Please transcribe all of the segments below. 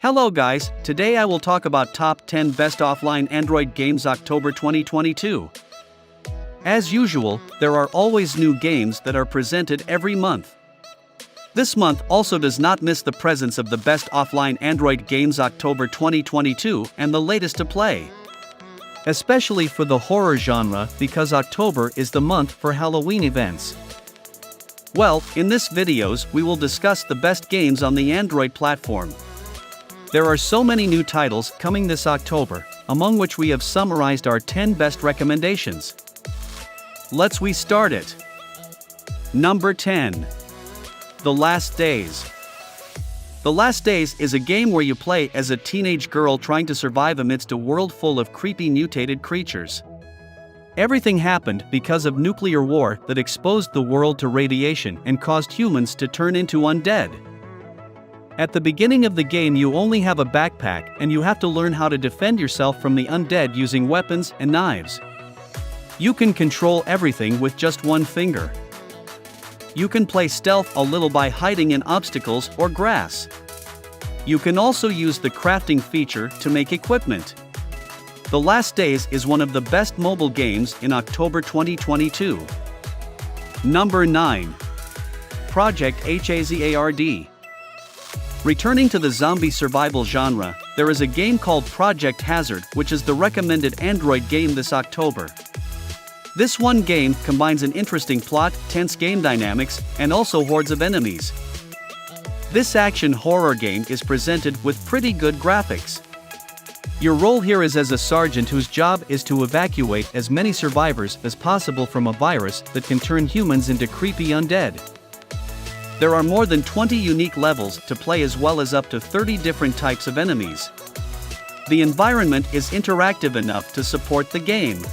Hello guys, today I will talk about top 10 best offline Android games October 2022. As usual, there are always new games that are presented every month. This month also does not miss the presence of the best offline Android games October 2022 and the latest to play. Especially for the horror genre because October is the month for Halloween events. Well, in this videos we will discuss the best games on the Android platform. There are so many new titles coming this October, among which we have summarized our 10 best recommendations. Let's start it. Number 10. The Last Days. The Last Days is a game where you play as a teenage girl trying to survive amidst a world full of creepy mutated creatures. Everything happened because of nuclear war that exposed the world to radiation and caused humans to turn into undead. At the beginning of the game you only have a backpack and you have to learn how to defend yourself from the undead using weapons and knives. You can control everything with just one finger. You can play stealth a little by hiding in obstacles or grass. You can also use the crafting feature to make equipment. The Last Days is one of the best mobile games in October 2022. Number 9. Project Hazard. Returning to the zombie survival genre, there is a game called Project Hazard which is the recommended Android game this October. This one game combines an interesting plot, tense game dynamics, and also hordes of enemies. This action horror game is presented with pretty good graphics. Your role here is as a sergeant whose job is to evacuate as many survivors as possible from a virus that can turn humans into creepy undead. There are more than 20 unique levels to play as well as up to 30 different types of enemies. The environment is interactive enough to support the game.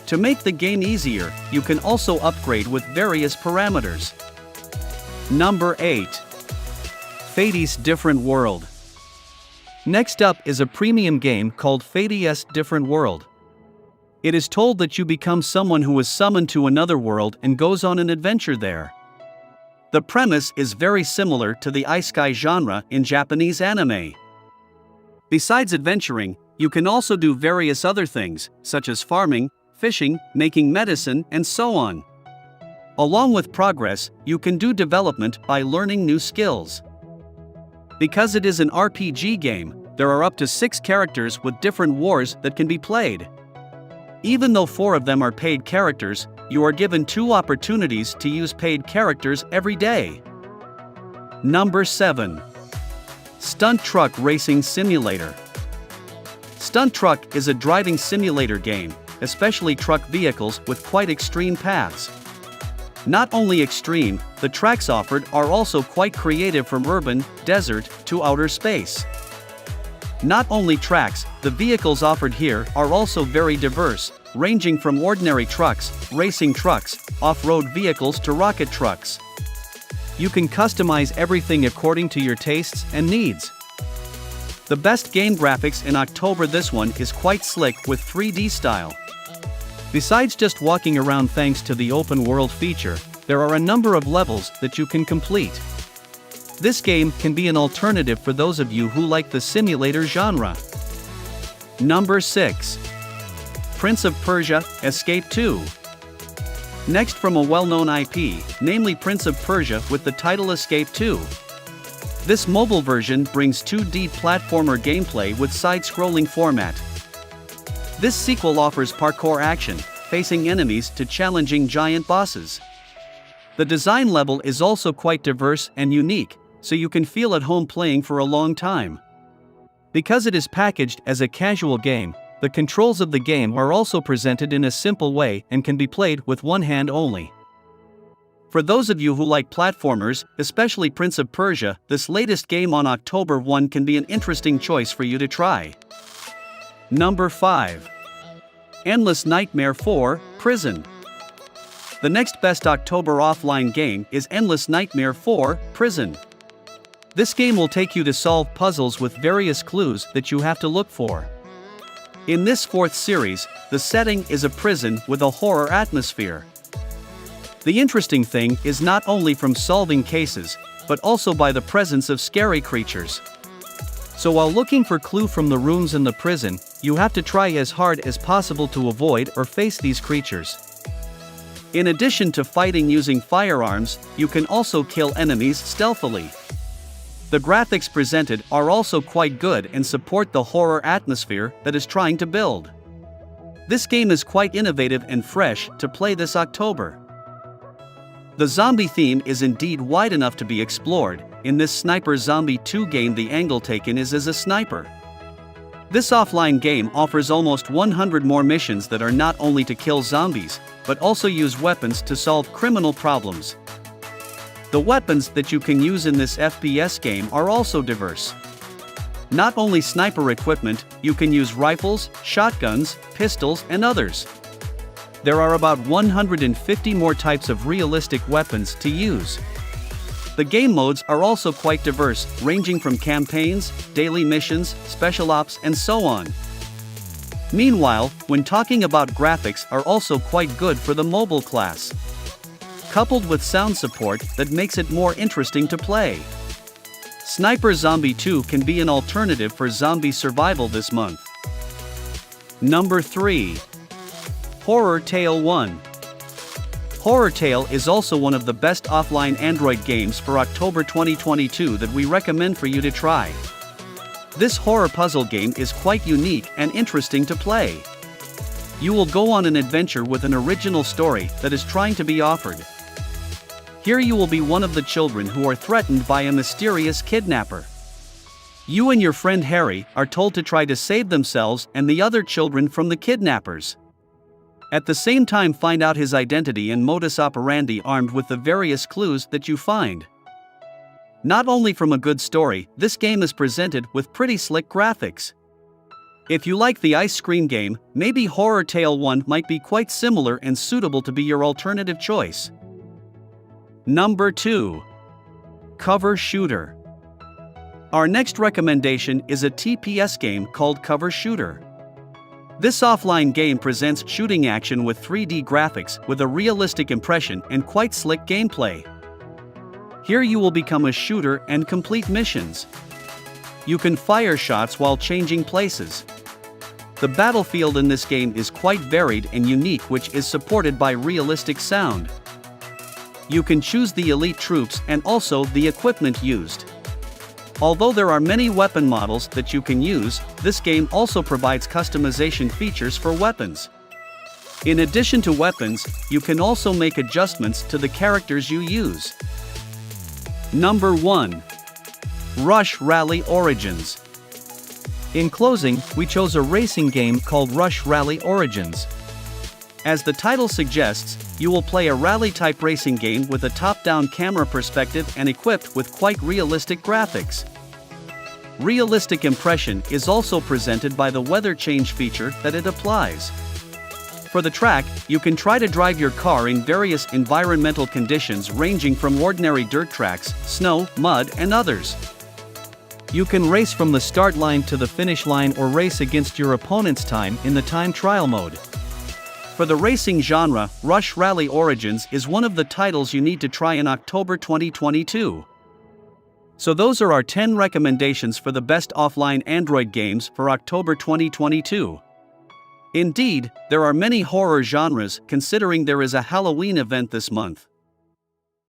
To make the game easier, you can also upgrade with various parameters. Number 8. Fate's Different World. Next up is a premium game called Fate's Different World. It is told that you become someone who is summoned to another world and goes on an adventure there. The premise is very similar to the isekai genre in Japanese anime. Besides adventuring, you can also do various other things, such as farming, fishing, making medicine, and so on. Along with progress, you can do development by learning new skills. Because it is an RPG game, there are up to 6 characters with different wars that can be played. Even though 4 of them are paid characters, you are given 2 opportunities to use paid characters every day. Number 7. Stunt Truck Racing Simulator. Stunt Truck is a driving simulator game, especially truck vehicles with quite extreme paths. Not only extreme, the tracks offered are also quite creative from urban, desert, to outer space. Not only tracks, the vehicles offered here are also very diverse, ranging from ordinary trucks, racing trucks, off-road vehicles to rocket trucks. You can customize everything according to your tastes and needs. The best game graphics in October. This one is quite slick with 3D style. Besides just walking around thanks to the open world feature, there are a number of levels that you can complete. This game can be an alternative for those of you who like the simulator genre. Number 6. Prince of Persia: Escape 2. Next from a well-known IP, namely Prince of Persia with the title Escape 2. This mobile version brings 2D platformer gameplay with side-scrolling format. This sequel offers parkour action, facing enemies to challenging giant bosses. The design level is also quite diverse and unique, so you can feel at home playing for a long time. Because it is packaged as a casual game, the controls of the game are also presented in a simple way and can be played with one hand only. For those of you who like platformers, especially Prince of Persia, this latest game on October 1 can be an interesting choice for you to try. Number 5. Endless Nightmare 4: Prison. The next best October offline game is Endless Nightmare 4: Prison. This game will take you to solve puzzles with various clues that you have to look for. In this 4th series, the setting is a prison with a horror atmosphere. The interesting thing is not only from solving cases, but also by the presence of scary creatures. So while looking for clue from the rooms in the prison, you have to try as hard as possible to avoid or face these creatures. In addition to fighting using firearms, you can also kill enemies stealthily. The graphics presented are also quite good and support the horror atmosphere that is trying to build. This game is quite innovative and fresh to play this October. The zombie theme is indeed wide enough to be explored. In this Sniper Zombie 2 game, the angle taken is as a sniper. This offline game offers almost 100 more missions that are not only to kill zombies, but also use weapons to solve criminal problems. The weapons that you can use in this FPS game are also diverse. Not only sniper equipment, you can use rifles, shotguns, pistols, and others. There are about 150 more types of realistic weapons to use. The game modes are also quite diverse, ranging from campaigns, daily missions, special ops, and so on. Meanwhile, when talking about graphics are also quite good for the mobile class, coupled with sound support that makes it more interesting to play. Sniper Zombie 2 can be an alternative for zombie survival this month. Number 3. Horror Tale 1. Horror Tale is also one of the best offline Android games for October 2022 that we recommend for you to try. This horror puzzle game is quite unique and interesting to play. You will go on an adventure with an original story that is trying to be offered. Here you will be one of the children who are threatened by a mysterious kidnapper. You and your friend Harry are told to try to save themselves and the other children from the kidnappers. At the same time, find out his identity and modus operandi armed with the various clues that you find. Not only from a good story, this game is presented with pretty slick graphics. If you like the ice cream game, maybe Horror Tale 1 might be quite similar and suitable to be your alternative choice. Number 2. Cover Shooter. Our next recommendation is a TPS game called Cover Shooter. This offline game presents shooting action with 3D graphics with a realistic impression and quite slick gameplay. Here you will become a shooter and complete missions. You can fire shots while changing places. The battlefield in this game is quite varied and unique, which is supported by realistic sound. You can choose the elite troops and also the equipment used. Although there are many weapon models that you can use, this game also provides customization features for weapons. In addition to weapons, you can also make adjustments to the characters you use. Number 1. Rush Rally Origins. In closing, we chose a racing game called Rush Rally Origins. As the title suggests, you will play a rally-type racing game with a top-down camera perspective and equipped with quite realistic graphics. Realistic impression is also presented by the weather change feature that it applies. For the track, you can try to drive your car in various environmental conditions ranging from ordinary dirt tracks, snow, mud, and others. You can race from the start line to the finish line or race against your opponent's time in the time trial mode. For the racing genre, Rush Rally Origins is one of the titles you need to try in October 2022. So those are our 10 recommendations for the best offline Android games for October 2022. Indeed, there are many horror genres considering there is a Halloween event this month.